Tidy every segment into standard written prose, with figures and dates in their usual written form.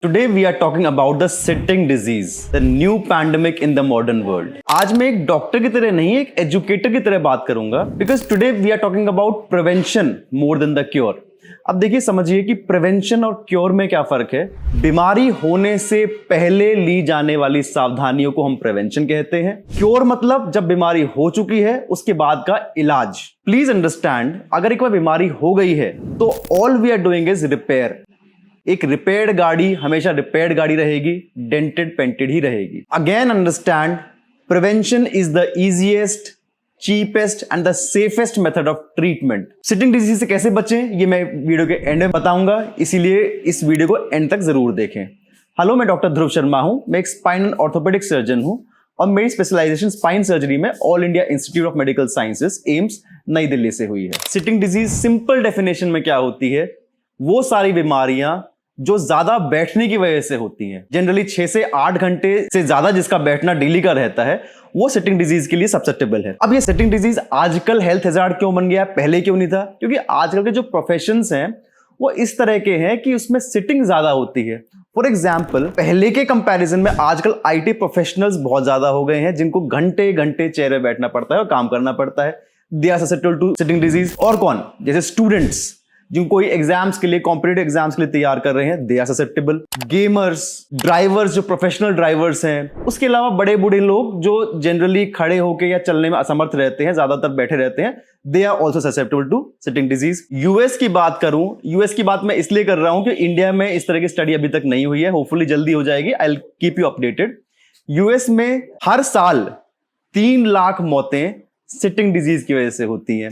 Today we are talking about the sitting disease, the new pandemic in the modern world. आज मैं एक doctor की तरह नहीं, एक एजुकेटर की तरह बात करूंगा, because today we are talking about prevention more than the cure. अब देखिए, समझिए कि प्रिवेंशन और क्योर में क्या फर्क है। बीमारी होने से पहले ली जाने वाली सावधानियों को हम प्रिवेंशन कहते हैं। क्योर मतलब जब बीमारी हो चुकी है उसके बाद का इलाज। प्लीज अंडरस्टैंड, अगर एक बार बीमारी हो गई है तो all we are doing is repair. एक रिपेयर्ड गाड़ी हमेशा रिपेयर्ड गाड़ी रहेगी, डेंटेड पेंटेड ही रहेगी। Again understand, prevention is the easiest, cheapest and the safest method of treatment. Sitting disease से कैसे बचें ये मैं वीडियो के एंड में बताऊंगा, इसीलिए इस वीडियो को एंड तक जरूर देखें। हेलो, मैं डॉक्टर ध्रुव शर्मा हूं। मैं एक स्पाइन एंड ऑर्थोपेडिक सर्जन हूं और मेरी स्पेशलाइजेशन स्पाइन सर्जरी में all India institute of medical sciences AIIMS नई दिल्ली से हुई है। सिटिंग डिजीज सिंपल डेफिनेशन में क्या होती है? वो सारी बीमारियां जो ज्यादा बैठने की वजह से होती हैं, जनरली 6 से 8 घंटे से ज्यादा जिसका बैठना डेली का रहता है, वो सिटिंग डिजीज के लिए ससेप्टेबल है। अब ये सिटिंग डिजीज आजकल हेल्थ हैजार्ड क्यों बन गया, पहले क्यों नहीं था? क्योंकि आजकल के जो प्रोफेशंस हैं वो इस तरह के हैं कि उसमें सिटिंग ज्यादा होती है। फॉर एग्जाम्पल, पहले के कंपैरिजन में आजकल आईटी प्रोफेशनल्स बहुत ज्यादा हो गए हैं, जिनको घंटे घंटे चेयर पे बैठना पड़ता है और काम करना पड़ता है। They are susceptible to sitting disease. और कौन? जैसे स्टूडेंट्स जिनको कोई एग्जाम्स के लिए, कॉम्पिटिटिव एग्जाम्स के लिए तैयार कर रहे हैं, they are susceptible. Gamers, drivers जो प्रोफेशनल ड्राइवर्स हैं, उसके अलावा बड़े बूढ़े लोग जो जनरली खड़े होकर या चलने में असमर्थ रहते हैं, ज्यादातर बैठे रहते हैं, they are also susceptible to sitting disease. US की बात करूं, यूएस की बात मैं इसलिए कर रहा हूं कि इंडिया में इस तरह की स्टडी अभी तक नहीं हुई है, होपफुली जल्दी हो जाएगी। I will keep you updated. US में हर साल 3 लाख मौतें सिटिंग डिजीज की वजह से होती हैं।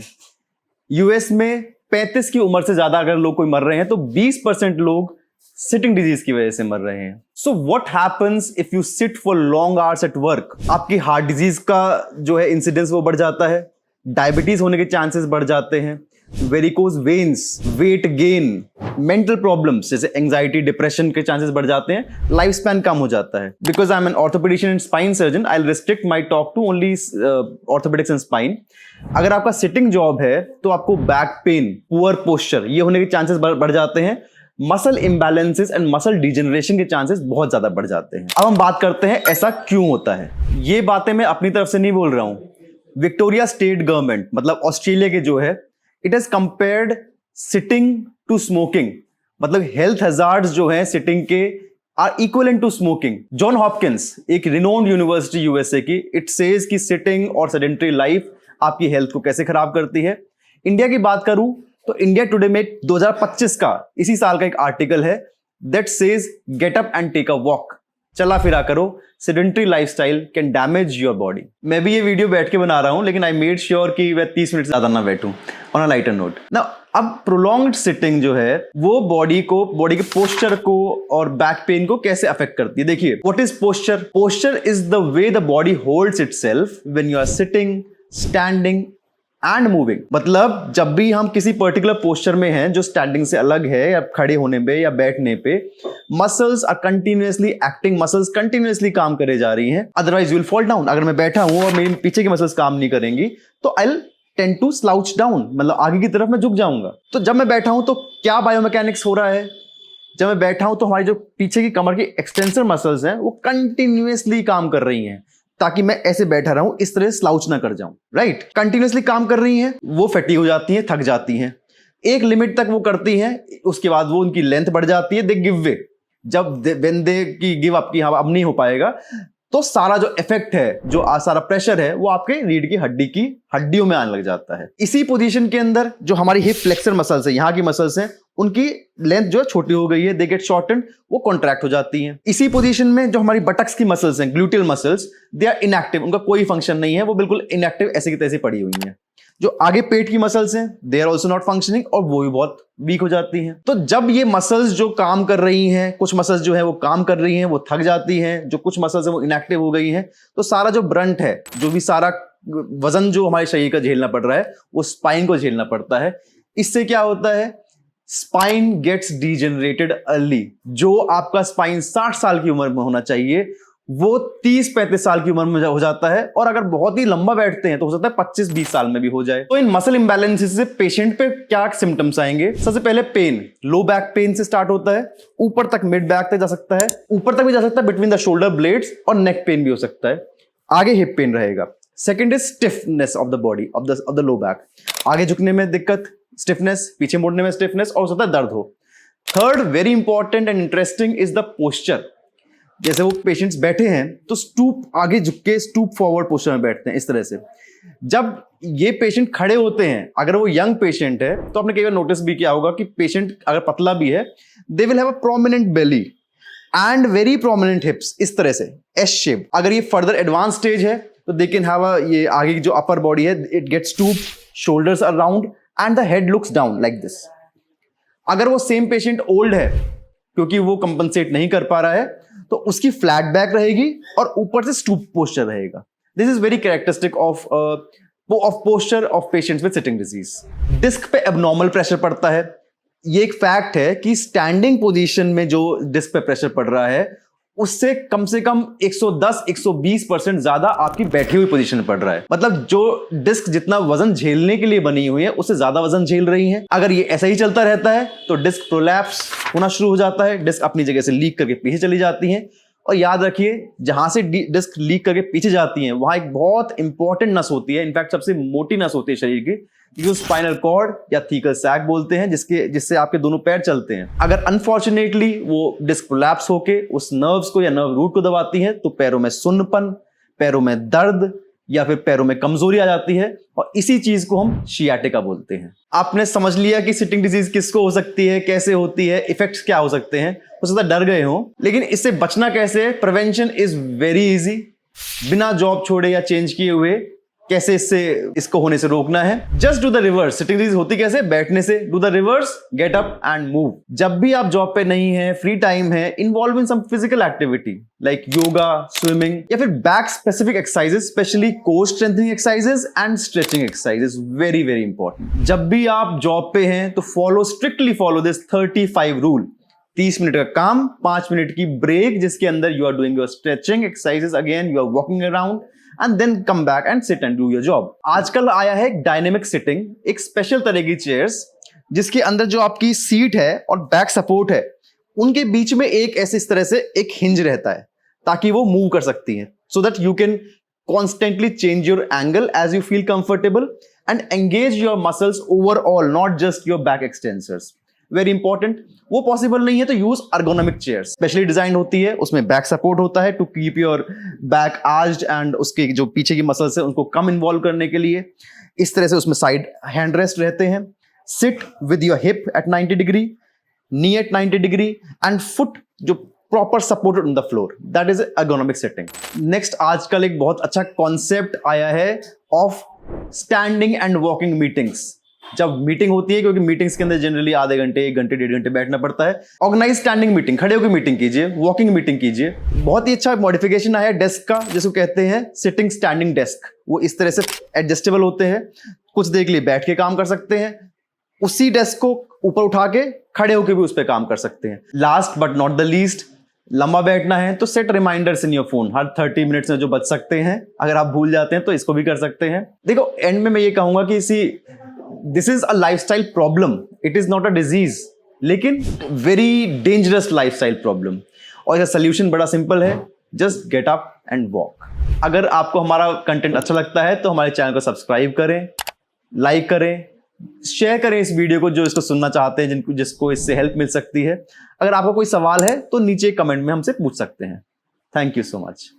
यूएस में 35 की उम्र से ज्यादा अगर लोग कोई मर रहे हैं तो 20% लोग सिटिंग डिजीज की वजह से मर रहे हैं। So what happens if you sit for long hours at work? आपकी हार्ट डिजीज का जो है इंसिडेंस वो बढ़ जाता है, डायबिटीज होने के चांसेस बढ़ जाते हैं, varicose veins, weight gain, mental problems जैसे एंजाइटी, डिप्रेशन के चांसेस बढ़ जाते हैं, लाइफ स्पैन कम हो जाता है। Because I am an orthopaedician and spine surgeon, I will restrict my talk to only orthopaedics and spine. अगर आपका सिटिंग जॉब है तो आपको बैक पेन, पुअर पोस्चर, ये होने के चांसेस बढ़ जाते हैं। Muscle imbalances and muscle degeneration के चांसेस बहुत ज्यादा बढ़ जाते हैं। अब हम बात करते हैं ऐसा क्यों होता है। ये बातें मैं अपनी तरफ से नहीं बोल रहा हूं, विक्टोरिया स्टेट गवर्नमेंट मतलब ऑस्ट्रेलिया के जो है, it has compared sitting to smoking. मतलब हेल्थ हैजार्ड्स जो हैं सिटिंग के are equivalent to smoking. John Hopkins, एक रिनोन्ड यूनिवर्सिटी यूएसए की, इट सेज कि सिटिंग और सेडेंटरी लाइफ आपकी हेल्थ को कैसे खराब करती है। इंडिया की बात करूं तो इंडिया टुडे में 2025 का, इसी साल का एक आर्टिकल है that says get up and take a walk. चला फिरा करो, sedentary lifestyle can damage your body. मैं भी ये वीडियो बैठ के बना रहा हूं, लेकिन आई मेड श्योर कि मैं 30 मिनट से ज्यादा ना बैठूं, ऑन अ लाइटर नोट ना। अब प्रोलॉन्ग्ड सिटिंग जो है वो बॉडी के पोस्चर को और बैक पेन को कैसे अफेक्ट करती है। देखिए, what is posture? Posture is the way the body holds itself when you are sitting, standing and moving. मतलब जब भी हम किसी पर्टिकुलर पोस्चर में हैं जो स्टैंडिंग से अलग है, या खड़े होने पे या बैठने पे, muscles are continuously acting, muscles continuously काम करे जा रही हैं, otherwise you will fall down. अगर मैं बैठा हूं और मेरी पीछे की मसल्स काम नहीं करेंगी तो I will tend to slouch down, मतलब आगे की तरफ मैं झुक जाऊंगा। तो जब मैं बैठा हूं तो क्या बायोमैकेनिक्स हो रहा है? जब मैं बैठा हूं तो हमारी जो पीछे की कमर की एक्सटेंसर मसल्स हैं वो कंटिन्यूअसली काम कर रही हैं, ताकि मैं ऐसे बैठा रहूं, इस तरह स्लाउच ना कर जाऊं। राइट? कंटिन्यूअसली काम कर रही हैं, वो फैटी हो जाती हैं, थक जाती हैं, एक लिमिट तक वो करती हैं, उसके बाद वो उनकी लेंथ बढ़ जाती है, दे गिव वे। जब व्हेन दे की गिव अप की अब नहीं हो पाएगा तो सारा जो इफेक्ट है, जो सारा प्रेशर है, वो आपके रीढ़ की हड्डियों में आने लग जाता है। इसी पोजीशन के अंदर जो हमारी हिप फ्लेक्सर मसल्स है, यहाँ की मसल्स हैं, उनकी लेंथ जो है छोटी हो गई है, दे गेट शॉर्टेंड, वो कॉन्ट्रैक्ट हो जाती हैं। इसी पोजीशन में जो हमारी बटक्स की मसल्स हैं, gluteal muscles, they are inactive, उनका कोई फंक्शन नहीं है, वो बिल्कुल इनएक्टिव ऐसे की तैसे पड़ी हुई हैं। जो आगे पेट की मसल्स हैं, they are also not functioning, और वो भी बहुत वीक हो जाती हैं। तो जब ये मसल्स जो काम कर रही हैं, कुछ मसल्स जो है वो काम कर रही हैं, वो थक जाती हैं, जो कुछ मसल्स है वो इनएक्टिव हो गई हैं, तो सारा जो ब्रंट है, जो भी सारा वजन जो हमारे शरीर का झेलना पड़ रहा है, वो स्पाइन को झेलना पड़ता है। इससे क्या होता है? Spine gets degenerated early. जो आपका स्पाइन 60 साल की उम्र में होना चाहिए, वो 30-35 साल की उम्र में हो जाता है, और अगर बहुत ही लंबा बैठते हैं तो हो सकता है 25-20 साल में भी हो जाए। तो इन मसल इंबैलेंसेस से पेशेंट पे क्या सिम्टम्स आएंगे? सबसे पहले पेन, लो बैक पेन से स्टार्ट होता है, ऊपर तक मिड बैक तक जा सकता है, ऊपर तक भी जा सकता है बिटवीन द शोल्डर ब्लेड्स, और नेक पेन भी हो सकता है, आगे हिप पेन रहेगा। Second is stiffness of the body of the low back, आगे झुकने में दिक्कत, स्टिफनेस, पीछे मुड़ने में स्टिफनेस, और हो सकता है दर्द हो। Third very important and interesting is the posture. जैसे वो पेशेंट्स बैठे हैं तो स्टूप, आगे झुक के स्टूप फॉरवर्ड पोस्चर में बैठते हैं इस तरह से। जब ये पेशेंट खड़े होते हैं, अगर वो यंग पेशेंट है तो आपने कई बार नोटिस भी किया होगा कि पेशेंट अगर पतला भी है, they will have a prominent belly and very prominent hips, इस तरह से एस शेप। अगर ये फर्दर एडवांस स्टेज है तो दे कैन हैव ये आगे की जो अपर बॉडी है, it gets to shoulders around and the head looks down like this. अगर वो सेम पेशेंट ओल्ड है, क्योंकि वो कंपनसेट नहीं कर पा रहा है, तो उसकी फ्लैट बैक रहेगी और ऊपर से स्टूप पोस्चर रहेगा। This is very characteristic of posture of patients with sitting disease. Disc पे एबनॉर्मल प्रेशर पड़ता है। ये एक फैक्ट है कि स्टैंडिंग पोजीशन में जो डिस्क पे प्रेशर पड़ रहा है, उससे कम से कम 110-120% ज्यादा आपकी बैठी हुई पोजीशन में पड़ रहा है। मतलब जो डिस्क जितना वजन झेलने के लिए बनी हुई है, उससे ज्यादा वजन झेल रही है। अगर ये ऐसा ही चलता रहता है तो डिस्क प्रोलैप्स होना शुरू हो जाता है, डिस्क अपनी जगह से लीक करके पीछे चली जाती है। और याद रखिए, जहां से डिस्क लीक करके पीछे जाती है, वहां एक बहुत इंपॉर्टेंट नस होती है, इनफैक्ट सबसे मोटी नस होती है शरीर की, जो स्पाइनल कॉर्ड या थीकल सैक बोलते हैं, जिससे आपके दोनों पैर चलते हैं। अगर अनफॉर्चुनेटली वो डिस्क प्रोलैप्स होके उस नर्व्स को या नर्व रूट को दबाती है, तो पैरों में सुन्नपन, पैरों में दर्द, या फिर पैरों में कमजोरी आ जाती है, और इसी चीज को हम शियाटिका बोलते हैं। आपने समझ लिया कि सिटिंग डिजीज किसको हो सकती है, कैसे होती है, इफेक्ट्स क्या हो सकते हैं। हो सकता है डर गए हो, लेकिन इससे बचना कैसे है? Prevention is very easy. बिना जॉब छोड़े या चेंज किए हुए कैसे इसको होने से रोकना है? Just do the reverse. Sitting disease होती कैसे? बैठने से। Do the reverse, get up and move. जब भी आप जॉब पे नहीं है, फ्री टाइम है, involve in some physical activity like yoga, swimming, या फिर back specific exercises, specially core strengthening exercises and stretching exercises, very very important. जब भी आप जॉब पे हैं तो strictly follow this 35 rule. 30 minute का काम, 5 मिनट की ब्रेक, जिसके अंदर you are doing your stretching exercises, again you are walking around, and then come back and sit and do your job. आजकल आया है डायनेमिक सिटिंग, एक स्पेशल तरह की चेयर्स, जिसके अंदर जो आपकी सीट है और बैक सपोर्ट है, उनके बीच में एक ऐसे इस तरह से एक हिंज रहता है, ताकि वो मूव कर सकती हैं, so that you can constantly change your angle as you feel comfortable and engage your muscles overall, not just your back extensors. Very important. वो पॉसिबल नहीं है तो use ergonomic chairs, specially design होती है, उसमें बैक सपोर्ट होता है to keep your back arched, and उसके जो पीछे की मसल्स है उनको कम इन्वॉल्व करने के लिए। इस तरह से उसमें साइड हैंड रेस्ट रहते हैं। Sit with your hip at 90 degree, knee at 90 degree, and foot जो proper supported on the floor, that is ergonomic sitting. Next, आजकल एक बहुत अच्छा कॉन्सेप्ट आया है of standing and walking meetings. जब मीटिंग होती है, क्योंकि मीटिंग्स के अंदर जनरली आधे घंटे, 1 घंटे, 1.5 घंटे बैठना पड़ता है, ऑर्गेनाइज स्टैंडिंग मीटिंग, खड़े होकर मीटिंग कीजिए, वॉकिंग मीटिंग कीजिए। बहुत ही अच्छा मॉडिफिकेशन आया है डेस्क का, जिसको कहते हैं सिटिंग स्टैंडिंग डेस्क। वो इस तरह से एडजस्टेबल होते हैं, कुछ देर के लिए बैठ के काम कर सकते हैं, उसी डेस्क को ऊपर उठा के खड़े होकर भी उस पर काम कर सकते हैं। Last but not the least, लंबा बैठना है तो set reminders in your phone, हर 30 मिनट्स में जो बच सकते हैं। अगर आप भूल जाते हैं तो इसको भी कर सकते हैं। देखो, एंड में मैं ये कहूंगा कि this is a lifestyle problem, it is not a disease, लेकिन वेरी डेंजरस लाइफस्टाइल प्रॉब्लम। और इसका सोल्यूशन बड़ा सिंपल है, just get up and walk. अगर आपको हमारा कंटेंट अच्छा लगता है तो हमारे चैनल को सब्सक्राइब करें, लाइक करें, शेयर करें इस वीडियो को जो इसको सुनना चाहते हैं, जिसको इससे हेल्प मिल सकती है। अगर आपको कोई सवाल है तो नीचे कमेंट में हमसे पूछ सकते हैं। Thank you so much.